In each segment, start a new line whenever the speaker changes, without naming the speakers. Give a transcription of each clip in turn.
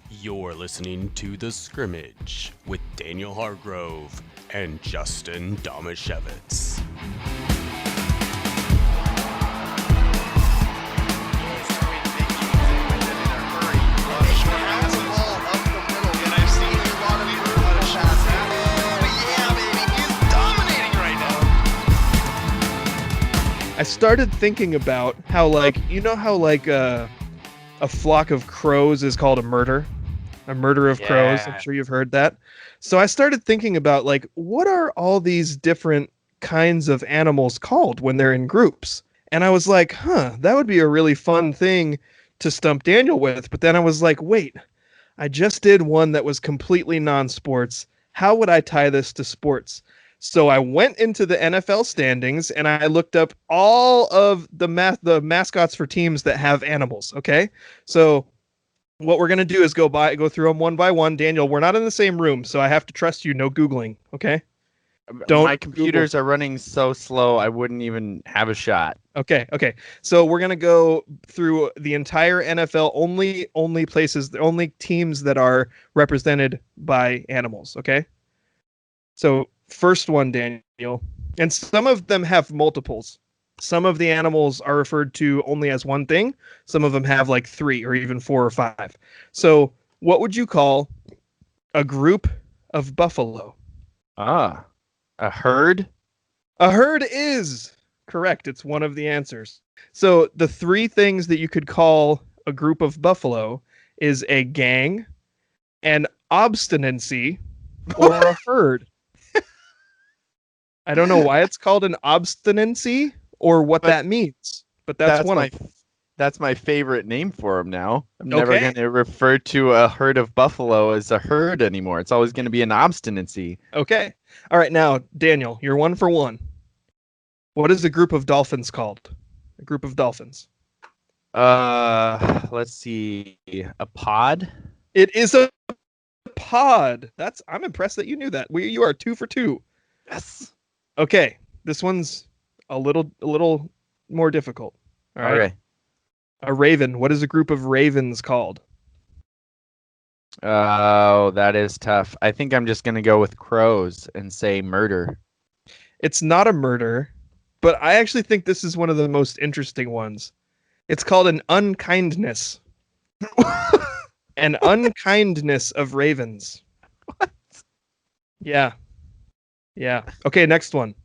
You're listening to The Scrimmage with Daniel Hargrove and Justin Damasiewicz.
I started thinking about how, a flock of crows is called a murder of crows. I'm sure you've heard that. So I started thinking about, what are all these different kinds of animals called when they're in groups? And I was like, that would be a really fun thing to stump Daniel with. But then I was like, wait, I just did one that was completely non-sports. How would I tie this to sports? So I went into the NFL standings and I looked up all of the mascots for teams that have animals. Okay. So what we're going to do is go through them one by one. Daniel, we're not in the same room, so I have to trust you. No Googling. Okay.
My computers are running so slow, I wouldn't even have a shot.
Okay. So we're going to go through the entire NFL, only teams that are represented by animals. Okay. So first one, Daniel, and some of them have multiples. Some of the animals are referred to only as one thing. Some of them have like 3 or even 4 or 5. So what would you call a group of buffalo?
A herd?
A herd is correct. It's one of the answers. So the 3 things that you could call a group of buffalo is a gang, an obstinacy, or a herd. I don't know why it's called an obstinacy or what that means, but that's
my favorite name for them now. I'm never going to refer to a herd of buffalo as a herd anymore. It's always going to be an obstinacy.
Okay. All right. Now, Daniel, you're 1 for 1. What is a group of dolphins called? A group of dolphins.
Let's see. A pod?
It is a pod. I'm impressed that you knew that. You are 2 for 2.
Yes.
Okay. This one's a little more difficult. All right.
Okay.
A raven. What is a group of ravens called?
Oh, that is tough. I think I'm just going to go with crows and say murder.
It's not a murder, but I actually think this is one of the most interesting ones. It's called an unkindness. An unkindness of ravens.
What?
Yeah. Okay, next one.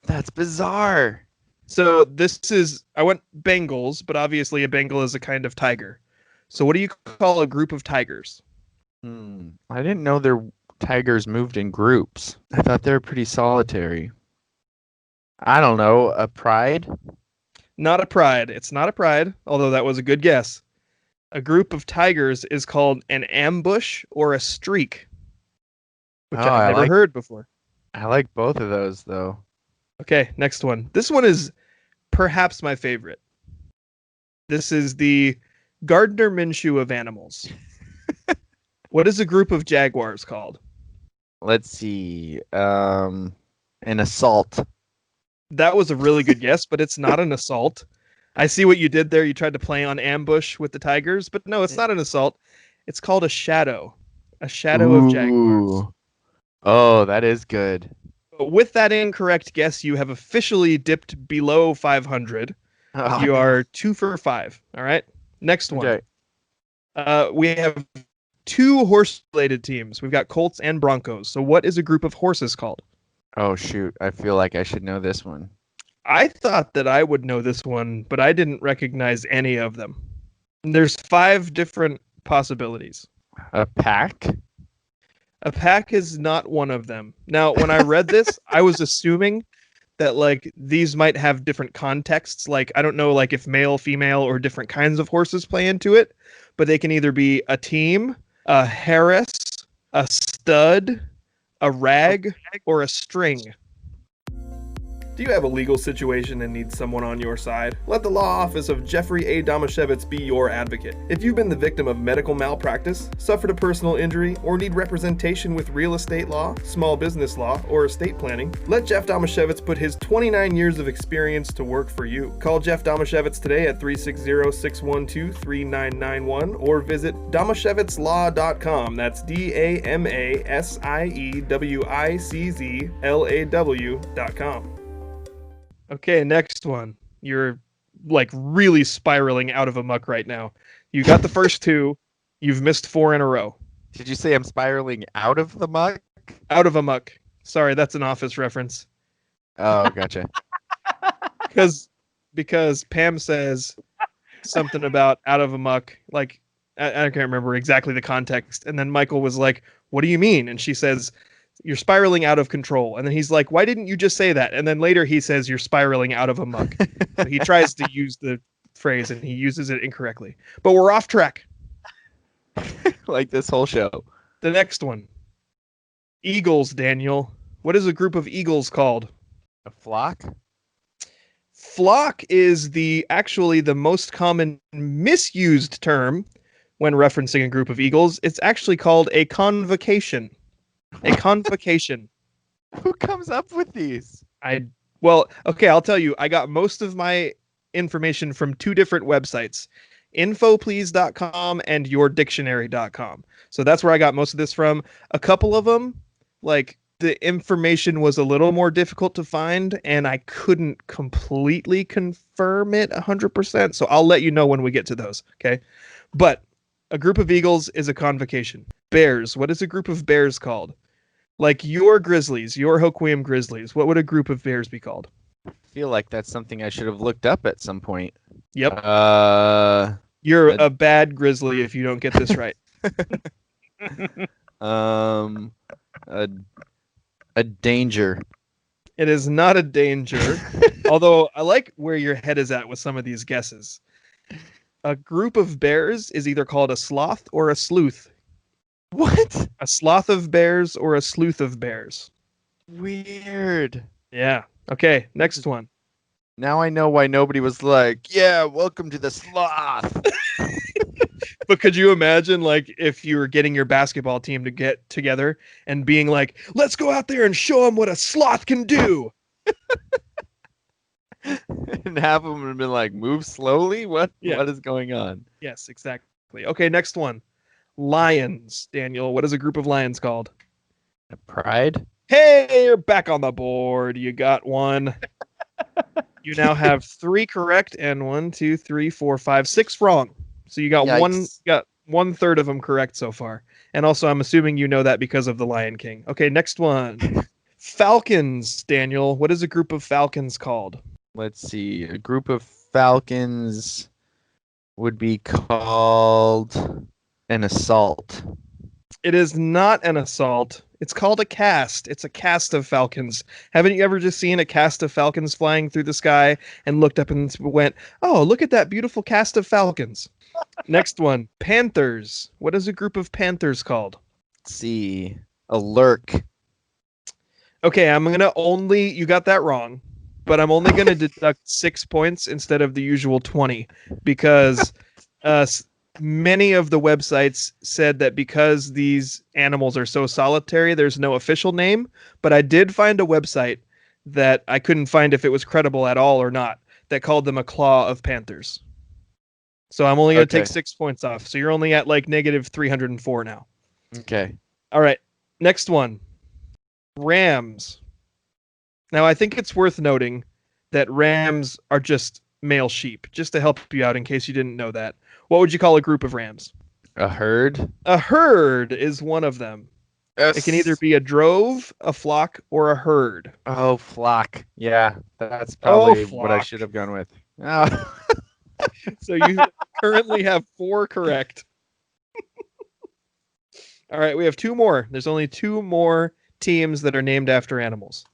That's bizarre.
So I went Bengals, but obviously a Bengal is a kind of tiger. So what do you call a group of tigers?
I didn't know their tigers moved in groups. I thought they were pretty solitary. I don't know. A pride?
Not a pride. It's not a pride, although that was a good guess. A group of tigers is called an ambush or a streak, which I've never heard before.
I like both of those, though.
Okay, next one. This one is perhaps my favorite. This is the Gardner Minshew of animals. What is a group of jaguars called?
Let's see. An assault.
That was a really good guess, but it's not an assault. I see what you did there. You tried to play on ambush with the tigers, but no, it's not an assault. It's called a shadow. A shadow of jaguars.
Oh, that is good.
With that incorrect guess, you have officially dipped below 500. You are 2 for 5. All right. Next one. Okay. We have 2 horse-related teams. We've got Colts and Broncos. So what is a group of horses called?
Oh, shoot. I feel like I should know this one.
I thought that I would know this one, but I didn't recognize any of them. There's 5 different possibilities.
A pack?
A pack is not one of them. Now, when I read this, I was assuming that these might have different contexts. I don't know if male, female, or different kinds of horses play into it, but they can either be a team, a Harris, a stud, a rag, or a string.
Do you have a legal situation and need someone on your side? Let the law office of Jeffrey A. Damasiewicz be your advocate. If you've been the victim of medical malpractice, suffered a personal injury, or need representation with real estate law, small business law, or estate planning, let Jeff Damasiewicz put his 29 years of experience to work for you. Call Jeff Damasiewicz today at 360-612-3991 or visit damasiewiczlaw.com. That's DAMASIEWICZLAW.com.
Okay, next one. You're like really spiraling out of a muck right now. You got the first two. You've missed 4 in a row.
Did you say I'm spiraling out of the muck?
Out of a muck. Sorry, that's an Office reference.
Oh, gotcha.
Because Pam says something about out of a muck. Like, I can't remember exactly the context. And then Michael was like, what do you mean? And she says, you're spiraling out of control. And then he's like, why didn't you just say that? And then later he says, you're spiraling out of a muck. So he tries to use the phrase and he uses it incorrectly. But we're off track.
Like this whole show.
The next one. Eagles, Daniel. What is a group of eagles called?
A flock?
Flock is actually the most common misused term when referencing a group of eagles. It's actually called a convocation. A convocation.
Who comes up with these?
Well, okay, I'll tell you. I got most of my information from 2 different websites, infoplease.com and yourdictionary.com. So that's where I got most of this from. A couple of them, like the information was a little more difficult to find and I couldn't completely confirm it 100%. So I'll let you know when we get to those. Okay. But a group of eagles is a convocation. Bears. What is a group of bears called? Like your Grizzlies, your Hoquiam Grizzlies. What would a group of bears be called?
I feel like that's something I should have looked up at some point.
Yep. You're a bad Grizzly if you don't get this right.
A danger.
It is not a danger. Although I like where your head is at with some of these guesses. A group of bears is either called a sloth or a sleuth.
What?
A sloth of bears or a sleuth of bears.
Weird.
Yeah. Okay, next one.
Now I know why nobody was like, yeah, welcome to the sloth.
But could you imagine, like, if you were getting your basketball team to get together and being like, let's go out there and show them what a sloth can do.
And half of them have been like, move slowly? What is going on?
Yes, exactly. Okay, next one. Lions. Daniel, what is a group of lions called?
A pride?
Hey, you're back on the board. You got one. You now have 3 correct and 1, 2, 3, 4, 5, 6 wrong. So you got
Yikes.
got 1/3 of them correct so far. And also, I'm assuming you know that because of the Lion King. Okay, next one. Falcons, Daniel. What is a group of falcons called?
Let's see. A group of falcons would be called an assault.
It is not an assault. It's called a cast. It's a cast of falcons. Haven't you ever just seen a cast of falcons flying through the sky and looked up and went, oh, look at that beautiful cast of falcons? Next one. Panthers. What is a group of panthers called?
Let's see. A lurk.
Okay, you got that wrong, but I'm only going to deduct 6 points instead of the usual 20 because many of the websites said that because these animals are so solitary, there's no official name, but I did find a website that I couldn't find if it was credible at all or not that called them a claw of panthers. So I'm only going to take 6 points off. So you're only at like negative 304 now.
Okay.
All right. Next one. Rams. Now, I think it's worth noting that rams are just male sheep, just to help you out in case you didn't know that. What would you call a group of rams?
A herd?
A herd is one of them.
Yes.
It can either be a drove, a flock, or a herd.
Oh, flock. Yeah, that's probably what I
flock.
should have gone with. Oh.
So you currently have 4 correct. All right, we have 2 more. There's only 2 more teams that are named after animals.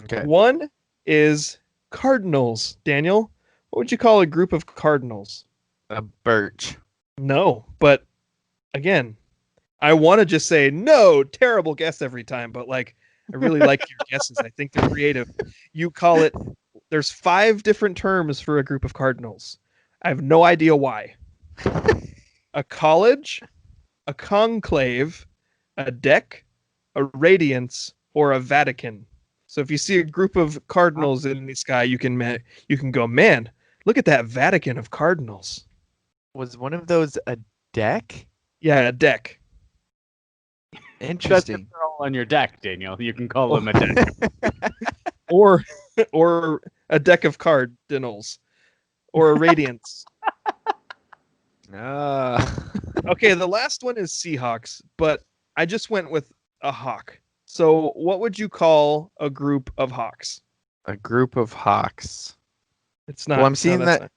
Okay.
One is cardinals. Daniel, what would you call a group of cardinals?
A birch.
No, but again, I want to just say no, terrible guess every time, but like I really like your guesses. I think they're creative. You call it, there's 5 different terms for a group of cardinals. I have no idea why. A college, a conclave, a deck, a radiance, or a Vatican. So if you see a group of cardinals in the sky, you can go, man, look at that Vatican of cardinals.
Was one of those a deck?
Yeah, a deck.
Interesting.
That's if they're all on your deck, Daniel. You can call them a deck.
Or a deck of cardinals. Or a radiance. Okay, the last one is Seahawks, but I just went with a hawk. So what would you call a group of hawks?
A group of hawks.
It's not.
Well, I'm seeing
no, that's
that.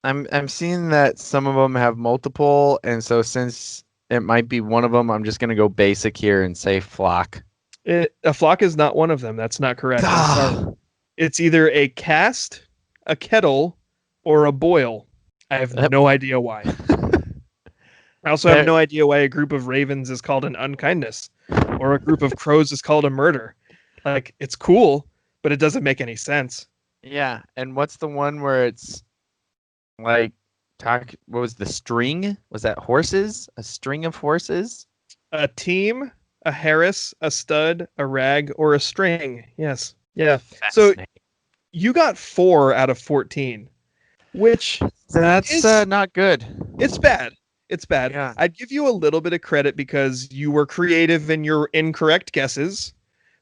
I'm seeing that some of them have multiple, and so since it might be one of them, I'm just gonna go basic here and say flock.
A flock is not one of them. That's not correct. I'm sorry. It's either a cast, a kettle, or a boil. I have no idea why. I also have no idea why a group of ravens is called an unkindness, or a group of crows is called a murder. Like, it's cool, but it doesn't make any sense.
Yeah, and what's the one where it's like what was the string? Was that horses? A string of horses?
A team, a Harris, a stud, a rag, or a string. Yes. Yeah. So you got 4 out of 14, which
that's not good.
It's bad. It's bad.
Yeah.
I'd give you a little bit of credit because you were creative in your incorrect guesses,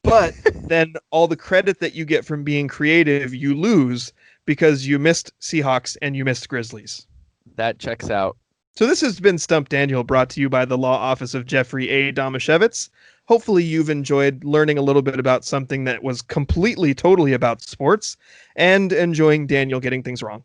but then all the credit that you get from being creative, you lose because you missed Seahawks and you missed Grizzlies.
That checks out.
So this has been Stump Daniel, brought to you by the law office of Jeffrey A. Damasiewicz. Hopefully you've enjoyed learning a little bit about something that was completely, totally about sports and enjoying Daniel getting things wrong.